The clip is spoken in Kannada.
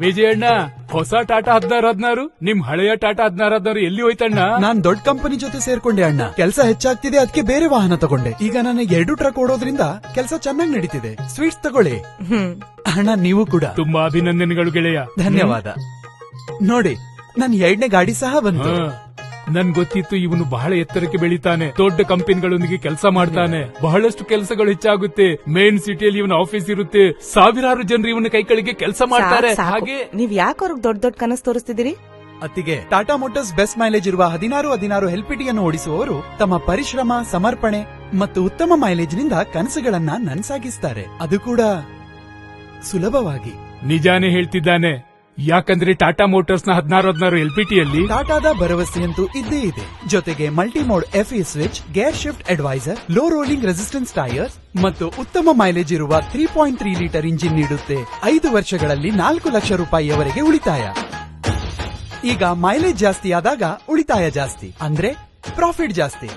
ವಿಜಯಣ್ಣ, ಹೊಸ ಟಾಟಾ 16 ನಿಮ್ ಹಳೆಯ ಟಾಟಾ 16 ಎಲ್ಲಿ ಹೋಯ್ತಣ್ಣ? ನಾನ್ ದೊಡ್ಡ ಕಂಪನಿ ಜೊತೆ ಸೇರ್ಕೊಂಡೆ ಅಣ್ಣ. ಕೆಲಸ ಹೆಚ್ಚಾಗ್ತಿದೆ, ಅದಕ್ಕೆ ಬೇರೆ ವಾಹನ ತಗೊಂಡೆ. ಈಗ ನನಗೆ 2 ಟ್ರಕ್ ಓಡೋದ್ರಿಂದ ಕೆಲಸ ಚೆನ್ನಾಗಿ ನಡೀತಿದೆ. ಸ್ವೀಟ್ಸ್ ತಗೊಳ್ಳಿ ಅಣ್ಣ, ನೀವು ಕೂಡ. ತುಂಬಾ ಅಭಿನಂದನೆಗಳು ಗೆಳೆಯ. ಧನ್ಯವಾದ. ನೋಡಿ, ನನ್ 2ನೇ ಗಾಡಿ ಸಹ ಬಂತು. ನನ್ ಗೊತ್ತಿತ್ತು ಇವನು ಬಹಳ ಎತ್ತರಕ್ಕೆ ಬೆಳಿತಾನೆ, ದೊಡ್ಡ ಕಂಪನಿಗಳೊಂದಿಗೆ ಕೆಲಸ ಮಾಡ್ತಾನೆ, ಬಹಳಷ್ಟು ಕೆಲಸಗಳು ಹೆಚ್ಚಾಗುತ್ತೆ. ಮೇನ್ ಸಿಟಿಯಲ್ಲಿ ಇವನ ಆಫೀಸ್ ಇರುತ್ತೆ, ಸಾವಿರಾರು ಜನರು ಇವನ ಕೈ ಕೆಳಗೆ ಕೆಲಸ ಮಾಡ್ತಾರೆ. ಹಾಗೆ ನೀವ್ ಯಾಕೆ ಅವ್ರಿಗೆ ದೊಡ್ಡ ದೊಡ್ಡ ಕನಸು ತೋರಿಸ್ತಿದ್ದೀರಿ? ಅತ್ತಿಗೆ, ಟಾಟಾ ಮೋಟಾರ್ಸ್ ಬೆಸ್ಟ್ ಮೈಲೇಜ್ ಇರುವ 16 ಎಲ್ಪಿಟಿಯನ್ನು ಓಡಿಸುವವರು ತಮ್ಮ ಪರಿಶ್ರಮ, ಸಮರ್ಪಣೆ ಮತ್ತು ಉತ್ತಮ ಮೈಲೇಜ್ ನಿಂದ ಕನಸುಗಳನ್ನ ನನಸಾಗಿಸ್ತಾರೆ, ಅದು ಕೂಡ ಸುಲಭವಾಗಿ. ನಿಜಾನೇ ಹೇಳ್ತಿದ್ದಾನೆ. ಯಾಕಂದ್ರೆ ಟಾಟಾ ಮೋಟಾರ್ಸ್ ನ 16 ಎಲ್ಪಿಟಿಯಲ್ಲಿ ಟಾಟಾದ ಭರವಸೆಯಂತೂ ಇದ್ದೇ ಇದೆ. ಜೊತೆಗೆ multi mode FE switch, gear shift adviser, low rolling resistance tyres ಮತ್ತು ಉತ್ತಮ ಮೈಲೇಜ್ ಇರುವ 3.3 ಲೀಟರ್ ಇಂಜಿನ್ ನೀಡುತ್ತೆ. 5 ವರ್ಷಗಳಲ್ಲಿ 4 ಲಕ್ಷ ರೂಪಾಯಿಯವರೆಗೆ ಉಳಿತಾಯ. ಈಗ ಮೈಲೇಜ್ ಜಾಸ್ತಿ ಆದಾಗ ಉಳಿತಾಯ ಜಾಸ್ತಿ, ಅಂದ್ರೆ ಪ್ರಾಫಿಟ್ ಜಾಸ್ತಿ.